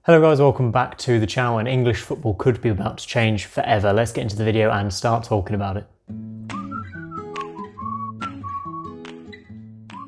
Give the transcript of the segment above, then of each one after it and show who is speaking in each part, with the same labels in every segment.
Speaker 1: Hello guys, welcome back to the channel. And English football could be about to change forever. Let's get into the video and start talking about it.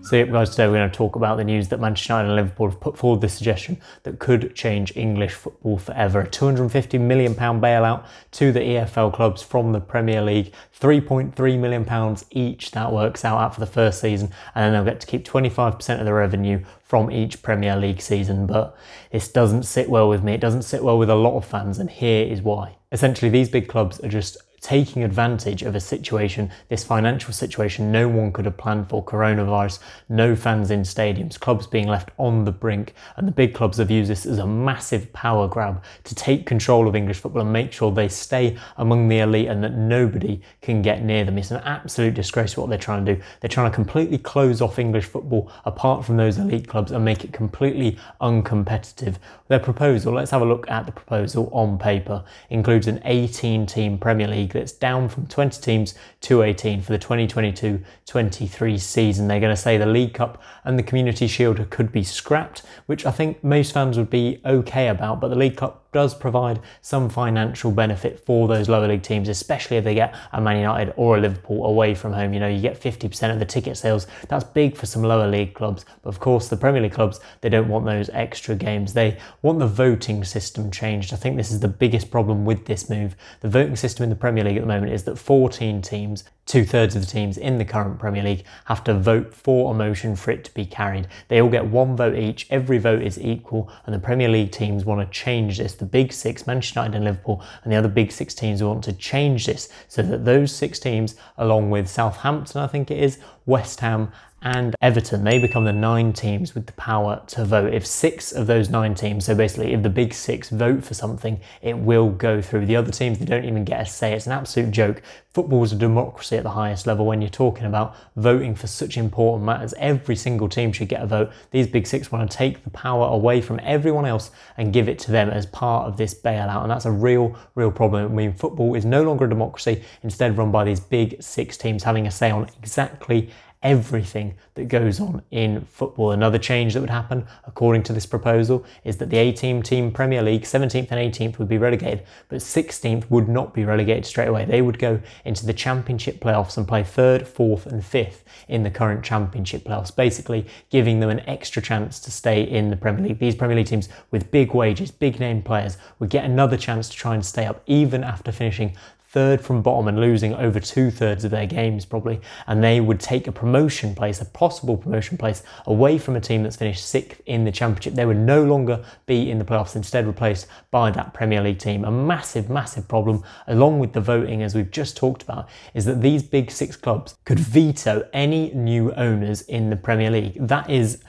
Speaker 1: So yep guys, today we're going to talk about the news that Manchester United and Liverpool have put forward this suggestion that could change English football forever. A £250 million bailout to the EFL clubs from the Premier League, £3.3 million each that works out for the first season, and then they'll get to keep 25% of the revenue from each Premier League season. But this doesn't sit well with me, it doesn't sit well with a lot of fans, and here is why. Essentially, these big clubs are just taking advantage of a situation, this financial situation no one could have planned for. Coronavirus, no fans in stadiums, clubs being left on the brink, and the big clubs have used this as a massive power grab to take control of English football and make sure they stay among the elite and that nobody can get near them. It's an absolute disgrace what they're trying to do. They're trying to completely close off English football apart from those elite clubs and make it completely uncompetitive. Their proposal, let's have a look at the proposal on paper, includes an 18-team Premier League that's down from 20 teams to 18 for the 2022-23 season. They're going to say the League Cup and the Community Shield could be scrapped, which I think most fans would be okay about, but the League Cup does provide some financial benefit for those lower league teams, especially if they get a Man United or a Liverpool away from home. You know, you get 50% of the ticket sales. That's big for some lower league clubs. But of course, the Premier League clubs, they don't want those extra games. They want the voting system changed. I think this is the biggest problem with this move. The voting system in the Premier League at the moment is that 14 teams, 2/3 of the teams in the current Premier League, have to vote for a motion for it to be carried. They all get one vote each. Every vote is equal, and the Premier League teams want to change this. The big six, Manchester United and Liverpool, and the other big six teams want to change this so that those six teams, along with Southampton, I think it is, West Ham and Everton, they become the 9 teams with the power to vote. If 6 of those 9 teams, so basically if the big 6 vote for something, it will go through. The other teams, they don't even get a say. It's an absolute joke. Football is a democracy at the highest level. When you're talking about voting for such important matters, every single team should get a vote. These big 6 want to take the power away from everyone else and give it to them as part of this bailout, and that's a real problem. I mean, football is no longer a democracy, instead run by these big 6 teams having a say on exactly everything that goes on in football. Another change that would happen, according to this proposal, is that the 18-team Premier League, 17th and 18th would be relegated, but 16th would not be relegated straight away. They would go into the Championship playoffs and play 3rd, 4th and 5th in the current Championship playoffs, basically giving them an extra chance to stay in the Premier League. These Premier League teams with big wages, big name players, would get another chance to try and stay up even after finishing 3rd from bottom and losing over 2/3 of their games probably, and they would take a promotion place, a possible promotion place, away from a team that's finished 6th in the Championship. They would no longer be in the playoffs, instead replaced by that Premier League team. A massive problem, along with the voting as we've just talked about, is that these big 6 clubs could veto any new owners in the Premier League. That is...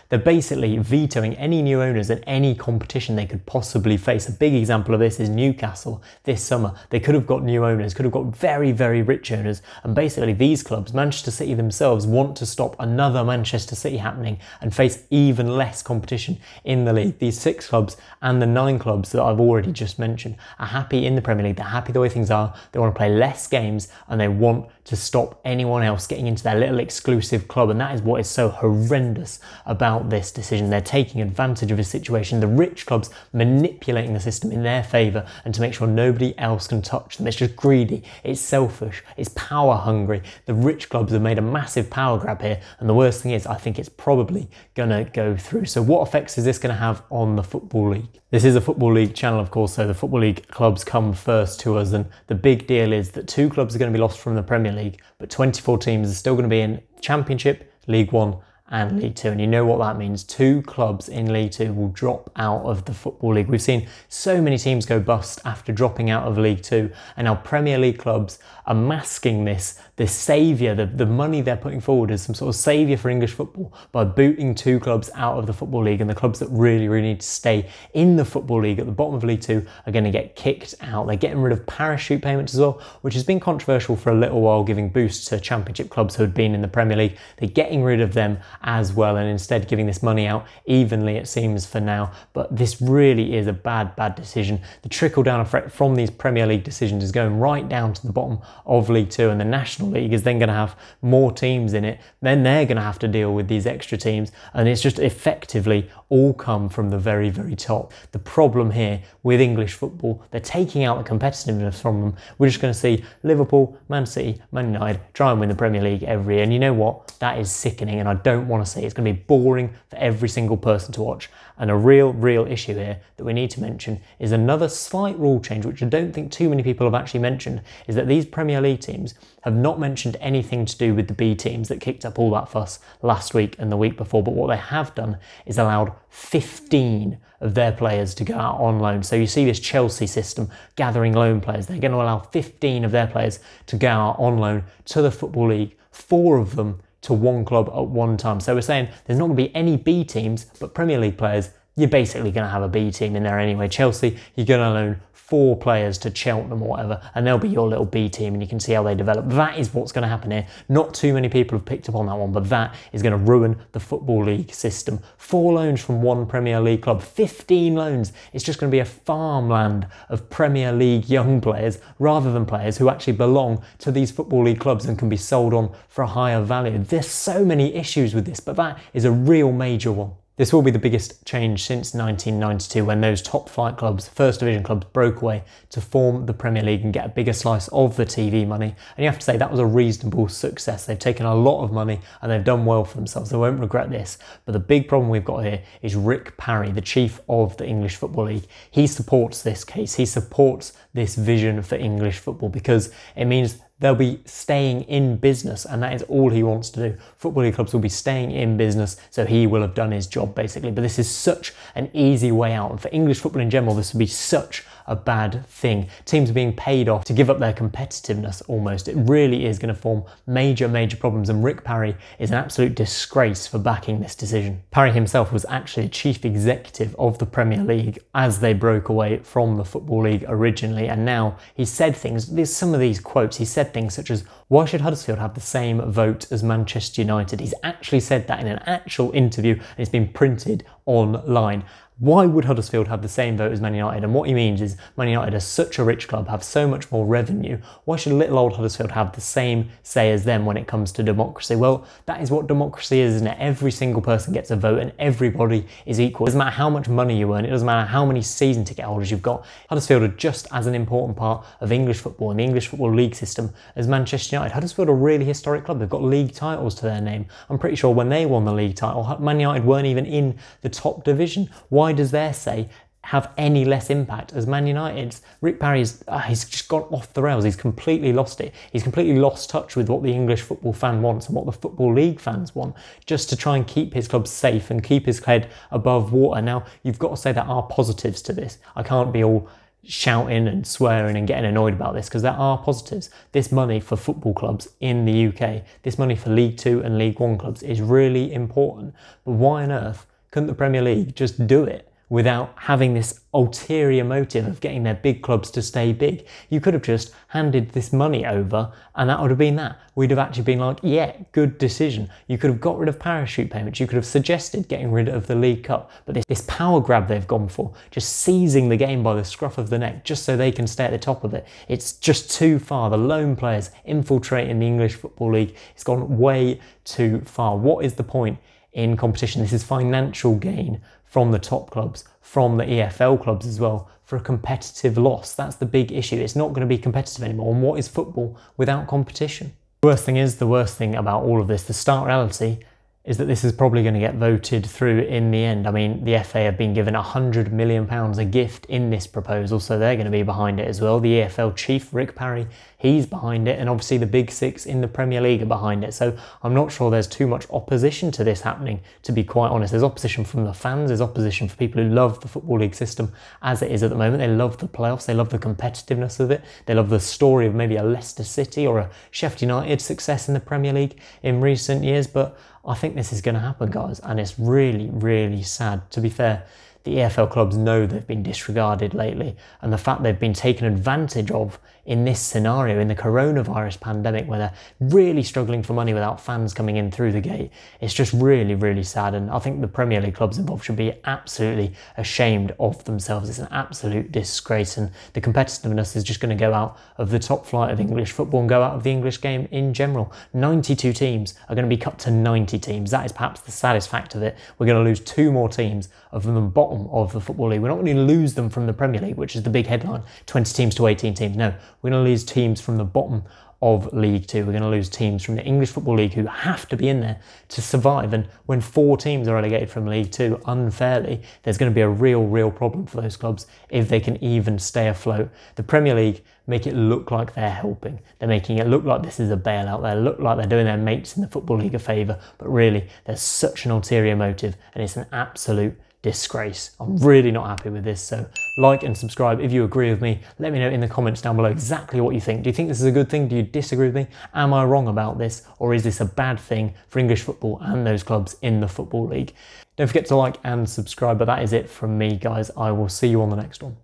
Speaker 1: They're basically vetoing any new owners in any competition they could possibly face. A big example of this is Newcastle this summer. They could have got new owners, could have got very rich owners, and basically these clubs, Manchester City themselves, want to stop another Manchester City happening and face even less competition in the league. These 6 clubs and the 9 clubs that I've already just mentioned are happy in the Premier League. They're happy the way things are. They want to play less games and they want to stop anyone else getting into their little exclusive club, and that is what is so horrendous about this decision. They're taking advantage of a situation, the rich clubs manipulating the system in their favour and to make sure nobody else can touch them. It's just greedy, it's selfish, it's power hungry. The rich clubs have made a massive power grab here, and the worst thing is I think it's probably gonna go through. So what effects is this going to have on the Football League? This is a Football League channel, of course, so the Football League clubs come first to us, and the big deal is that 2 clubs are going to be lost from the Premier League, but 24 teams are still going to be in Championship, League One and League Two. And you know what that means. 2 clubs in League Two will drop out of the Football League. We've seen so many teams go bust after dropping out of League Two, and now Premier League clubs are masking this saviour, the money they're putting forward as some sort of saviour for English football by booting 2 clubs out of the Football League, and the clubs that really need to stay in the Football League at the bottom of League Two are going to get kicked out. They're getting rid of parachute payments as well, which has been controversial for a little while, giving boosts to Championship clubs who had been in the Premier League. They're getting rid of them as well, and instead giving this money out evenly, it seems, for now. But this really is a bad decision. The trickle down effect from these Premier League decisions is going right down to the bottom of League Two, and the National League is then going to have more teams in it. Then they're going to have to deal with these extra teams, and it's just effectively all come from the very, very top. The problem here with English football, they're taking out the competitiveness from them. We're just going to see Liverpool, Man City, Man United try and win the Premier League every year. And you know what? That is sickening, and I don't want to see it. It's going to be boring for every single person to watch. And a real issue here that we need to mention is another slight rule change, which I don't think too many people have actually mentioned, is that these Premier League teams have not mentioned anything to do with the B teams that kicked up all that fuss last week and the week before. But what they have done is allowed 15 of their players to go out on loan. So you see this Chelsea system gathering loan players. They're going to allow 15 of their players to go out on loan to the Football League, 4 of them to one club at one time. So we're saying there's not going to be any B teams, but Premier League players, you're basically going to have a B team in there anyway. Chelsea, you're going to loan 4 players to Cheltenham or whatever, and they'll be your little B team, and you can see how they develop. That is what's going to happen here. Not too many people have picked up on that one, but that is going to ruin the Football League system. 4 loans from one Premier League club, 15 loans. It's just going to be a farmland of Premier League young players rather than players who actually belong to these Football League clubs and can be sold on for a higher value. There's so many issues with this, but that is a real major one. This will be the biggest change since 1992, when those top flight clubs, first division clubs, broke away to form the Premier League and get a bigger slice of the TV money. And you have to say that was a reasonable success. They've taken a lot of money and they've done well for themselves. They won't regret this. But the big problem we've got here is Rick Parry, the chief of the English Football League. He supports this case. He supports this vision for English football because it means they'll be staying in business, and that is all he wants to do. Football League clubs will be staying in business, so he will have done his job basically. But this is such an easy way out, and for English football in general, this would be such a bad thing. Teams are being paid off to give up their competitiveness almost. It really is going to form major problems, and Rick Parry is an absolute disgrace for backing this decision. Parry himself was actually chief executive of the Premier League as they broke away from the Football League originally, and now he said things, there's some of these quotes, he said things such as, why should Huddersfield have the same vote as Manchester United? He's actually said that in an actual interview, and it's been printed online. Why would Huddersfield have the same vote as Man United? And what he means is Man United are such a rich club, have so much more revenue. Why should little old Huddersfield have the same say as them when it comes to democracy? Well, that is what democracy is, isn't it? Every single person gets a vote and everybody is equal. It doesn't matter how much money you earn. It doesn't matter how many season ticket holders you've got. Huddersfield are just as an important part of English football and the English Football League system as Manchester United. Huddersfield are a really historic club. They've got league titles to their name. I'm pretty sure when they won the league title, Man United weren't even in the top division. Why does their say have any less impact as Man United's? Rick Parry's, he's just gone off the rails. He's completely lost it. He's completely lost touch with what the English football fan wants and what the Football League fans want, just to try and keep his club safe and keep his head above water. Now, you've got to say there are positives to this. I can't be all shouting and swearing and getting annoyed about this, because there are positives. This money for football clubs in the UK, this money for League 2 and League 1 clubs is really important. But why on earth couldn't the Premier League just do it without having this ulterior motive of getting their big clubs to stay big? You could have just handed this money over and that would have been that. We'd have actually been like, yeah, good decision. You could have got rid of parachute payments. You could have suggested getting rid of the League Cup. But this power grab they've gone for, just seizing the game by the scruff of the neck just so they can stay at the top of it, it's just too far. The lone players infiltrating the English Football League, it's gone way too far. What is the point in competition? This is financial gain from the top clubs, from the EFL clubs as well, for a competitive loss. That's the big issue. It's not going to be competitive anymore. And what is football without competition? The worst thing about all of this, the stark reality, is that this is probably going to get voted through in the end. I mean, the FA have been given £100 million a gift in this proposal, so they're going to be behind it as well. The EFL chief, Rick Parry, he's behind it, and obviously the big six in the Premier League are behind it. So I'm not sure there's too much opposition to this happening, to be quite honest. There's opposition from the fans, there's opposition for people who love the Football League system as it is at the moment. They love the playoffs, they love the competitiveness of it, they love the story of maybe a Leicester City or a Sheffield United success in the Premier League in recent years. But I think this is going to happen, guys, and it's really sad. To be fair, the EFL clubs know they've been disregarded lately, and the fact they've been taken advantage of in this scenario, in the coronavirus pandemic, where they're really struggling for money without fans coming in through the gate, it's just really, really sad. And I think the Premier League clubs involved should be absolutely ashamed of themselves. It's an absolute disgrace, and the competitiveness is just going to go out of the top flight of English football and go out of the English game in general. 92 teams are going to be cut to 90 teams. That is perhaps the saddest fact of it. We're going to lose 2 more teams from the bottom of the Football League. We're not going to lose them from the Premier League, which is the big headline, 20 teams to 18 teams. No, we're going to lose teams from the bottom of League 2. We're going to lose teams from the English Football League who have to be in there to survive. And when 4 teams are relegated from League 2 unfairly, there's going to be a real problem for those clubs if they can even stay afloat. The Premier League make it look like they're helping. They're making it look like this is a bailout. They look like they're doing their mates in the Football League a favour, but really there's such an ulterior motive, and it's an absolute disgrace. I'm really not happy with this, so like and subscribe if you agree with me. Let me know in the comments down below exactly what you think. Do you think this is a good thing? Do you disagree with me? Am I wrong about this, or is this a bad thing for English football and those clubs in the Football League? Don't forget to like and subscribe, but that is it from me, guys. I will see you on the next one.